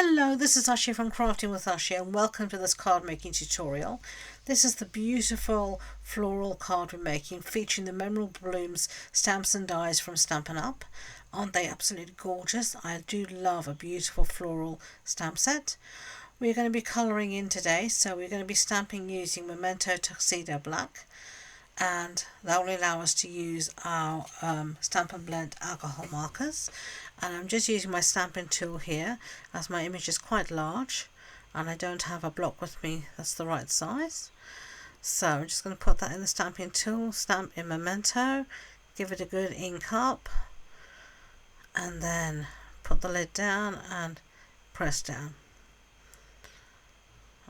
Hello, this is Ashee from Crafting with Ashee and welcome to this card making tutorial. This is the beautiful floral card we're making featuring the memorable blooms, stamps and dies from Stampin' Up. Aren't they absolutely gorgeous? I do love a beautiful floral stamp set. We're going to be colouring in today, so we're going to be stamping using Memento Tuxedo Black, and that will allow us to use our Stampin' Blend alcohol markers. And I'm just using my stamping tool here as my image is quite large and I don't have a block with me that's the right size. So I'm just going to put that in the stamping tool, stamp in Memento, give it a good ink up, and then put the lid down and press down.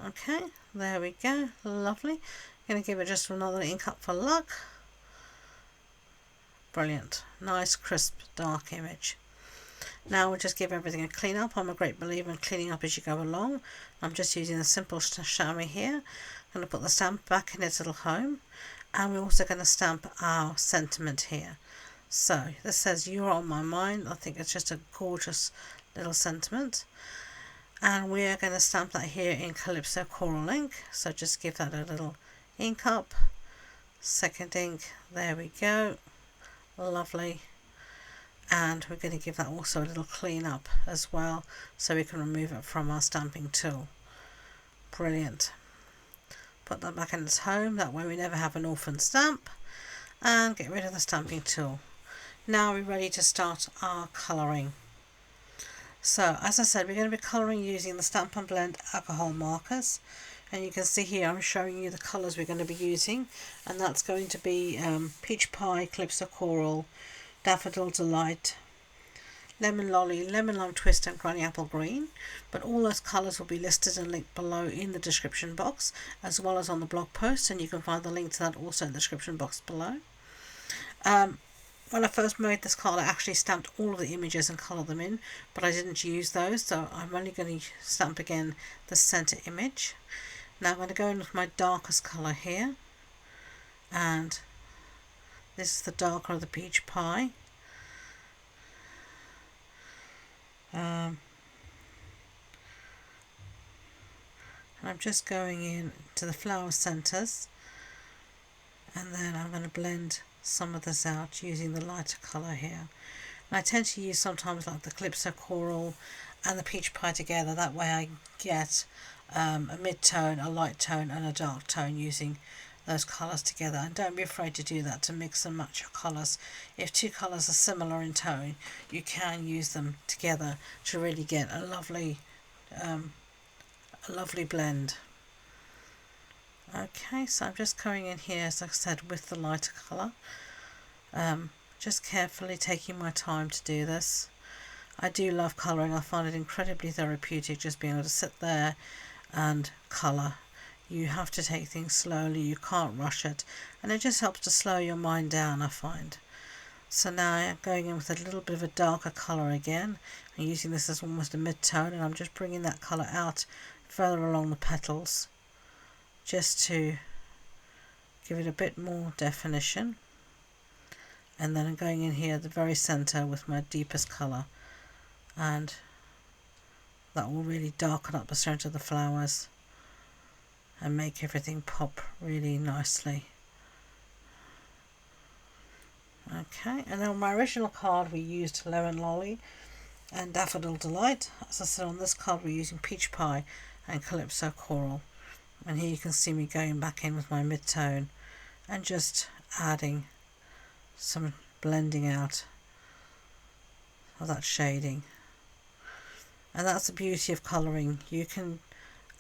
Okay, there we go, lovely. I'm going to give it just another ink up for luck. Brilliant, nice crisp dark image. Now we'll just give everything a clean up. I'm a great believer in cleaning up as you go along. I'm just using a simple chamois here. I'm going to put the stamp back in its little home, and we're also going to stamp our sentiment here. So this says "You're on my mind." I think it's just a gorgeous little sentiment, and we are going to stamp that here in Calypso Coral ink. So just give that a little ink up, second ink, there we go, lovely. And we're going to give that also a little clean up as well so we can remove it from our stamping tool. Brilliant. Put that back in its home, that way we never have an orphan stamp, and get rid of the stamping tool. Now we're ready to start our colouring. So as I said, we're going to be colouring using the Stampin' Blend alcohol markers, and you can see here I'm showing you the colours we're going to be using, and that's going to be Peach Pie, Calypso Coral, Daffodil Delight, Lemon Lolly, Lemon Lime Twist and Granny Apple Green, but all those colours will be listed and linked below in the description box as well as on the blog post, and you can find the link to that also in the description box below. When I first made this card I actually stamped all of the images and coloured them in, but I didn't use those, so I'm only going to stamp again the centre image. Now I'm going to go in with my darkest colour here, and this is the darker of the Peach Pie. And I'm just going in to the flower centres, and then I'm going to blend some of this out using the lighter colour here. And I tend to use sometimes like the Calypso Coral and the Peach Pie together, that way I get a mid-tone, a light tone and a dark tone using those colours together. And don't be afraid to do that, to mix and match your colours. If two colours are similar in tone, you can use them together to really get a lovely blend. Okay, so I'm just going in here, as I said, with the lighter colour, just carefully taking my time to do this. I do love colouring. I find it incredibly therapeutic just being able to sit there and colour. You have to take things slowly, you can't rush it, and it just helps to slow your mind down, I find. So now I'm going in with a little bit of a darker colour again. I'm using this as almost a mid-tone, and I'm just bringing that colour out further along the petals just to give it a bit more definition. And then I'm going in here at the very centre with my deepest colour, and that will really darken up the centre of the flowers and make everything pop really nicely. Okay, and then on my original card we used Lemon Lolly and Daffodil Delight. As I said, on this card we're using Peach Pie and Calypso Coral. And here you can see me going back in with my mid-tone and just adding some blending out of that shading. And that's the beauty of colouring. You can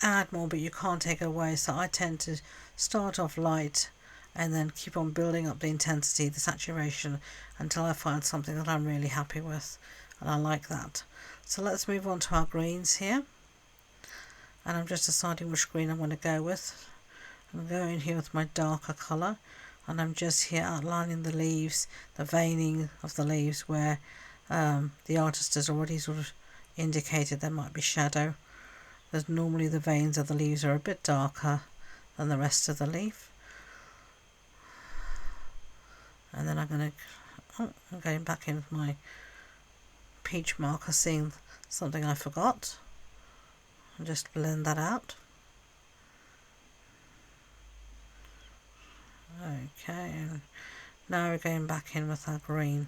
add more, but you can't take away, so I tend to start off light and then keep on building up the intensity, the saturation, until I find something that I'm really happy with, and I like that. So let's move on to our greens here, and I'm just deciding which green I'm going to go with. I'm going here with my darker colour, and I'm just here outlining the leaves, the veining of the leaves where the artist has already sort of indicated there might be shadow. As normally the veins of the leaves are a bit darker than the rest of the leaf. And then I'm going back in with my peach marker, seeing something I forgot. and just blend that out. Okay, and now we're going back in with our green.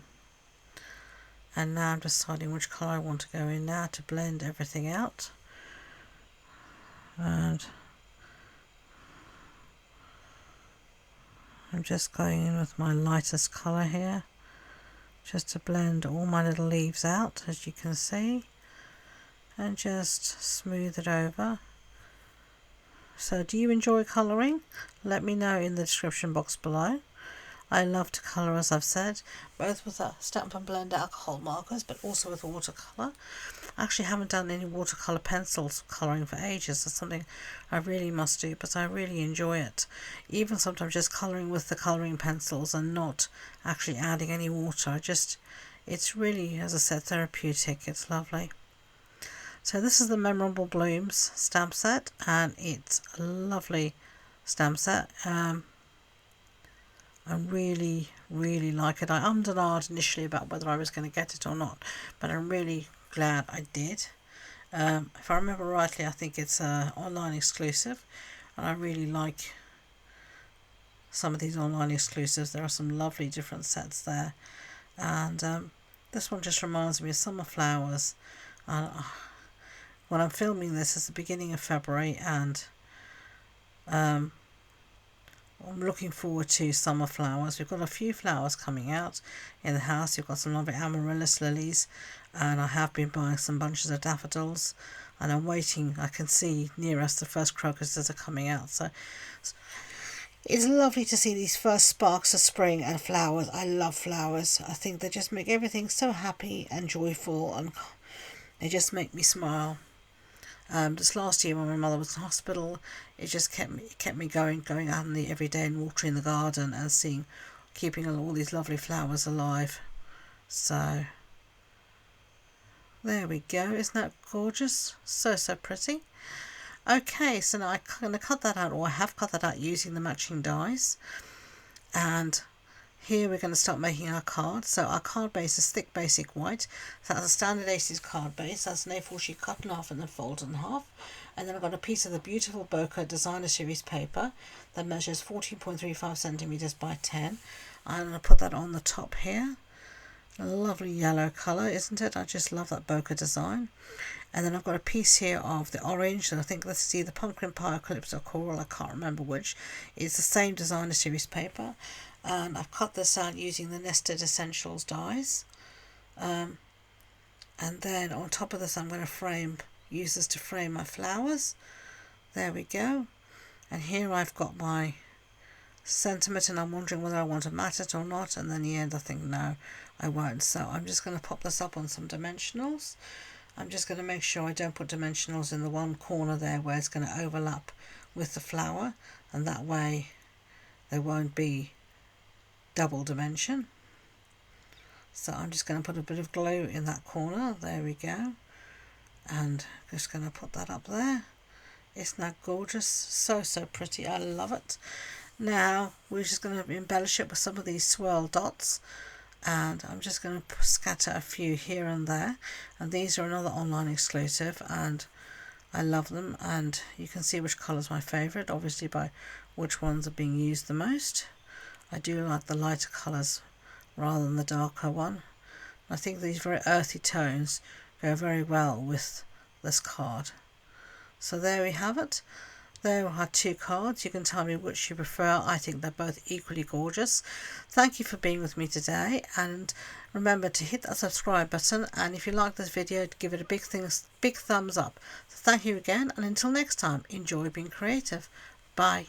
And now I'm deciding which colour I want to go in now to blend everything out. And I'm just going in with my lightest colour here, just to blend all my little leaves out, as you can see, and just smooth it over. So do you enjoy colouring? Let me know in the description box below. I love to colour, as I've said, both with Stampin' Blend alcohol markers, but also with watercolour. I actually haven't done any watercolour pencils colouring for ages. That's something I really must do, but I really enjoy it. Even sometimes just colouring with the colouring pencils and not actually adding any water. It's really, as I said, therapeutic. It's lovely. So this is the Memorable Blooms stamp set, and it's a lovely stamp set. I really like it. I ummed and ahed initially about whether I was going to get it or not, but I'm really glad I did. If I remember rightly, I think it's online exclusive, and I really like some of these online exclusives. There are some lovely different sets there, and this one just reminds me of summer flowers. When I'm filming this, it's the beginning of February, and I'm looking forward to summer flowers. We've got a few flowers coming out in the house. We've got some lovely amaryllis lilies, and I have been buying some bunches of daffodils, and I'm waiting. I can see near us the first crocuses are coming out, so it's lovely to see these first sparks of spring and flowers. I love flowers. I think they just make everything so happy and joyful, and they just make me smile. This last year when my mother was in hospital, it just kept me going out in every day and watering the garden and keeping all these lovely flowers alive. So there we go. Isn't that gorgeous? So pretty. Okay, so now I'm going to cut that out, or I have cut that out using the matching dies. And here we're going to start making our card. So our card base is thick basic white. So that's a standard ACES card base. That's an A4 sheet cut in half and then folded in half. And then I've got a piece of the beautiful Bokeh Designer Series paper that measures 14.35 centimeters by 10. I'm going to put that on the top here. A lovely yellow colour, isn't it? I just love that Bokeh design. And then I've got a piece here of the orange, and I think this is either Pumpkin Pie, Calypso, Coral, I can't remember which. It's the same Designer Series paper. And I've cut this out using the Nested Essentials dies. And then on top of this, I'm going to use this to frame my flowers. There we go. And here I've got my sentiment, and I'm wondering whether I want to mat it or not. And then in the end, I think no, I won't. So I'm just going to pop this up on some dimensionals. I'm just going to make sure I don't put dimensionals in the one corner there where it's going to overlap with the flower, and that way there won't be double dimension. So I'm just going to put a bit of glue in that corner. There we go. And just going to put that up there. Isn't that gorgeous? So pretty. I love it. Now we're just going to embellish it with some of these swirl dots, and I'm just going to scatter a few here and there. And these are another online exclusive, and I love them, and you can see which colour is my favourite, obviously by which ones are being used the most. I do like the lighter colours rather than the darker one. I think these very earthy tones go very well with this card. So there we have it. There are two cards. You can tell me which you prefer. I think they're both equally gorgeous. Thank you for being with me today, and remember to hit that subscribe button, and if you like this video, give it a big thumbs up. So thank you again, and until next time, enjoy being creative. Bye.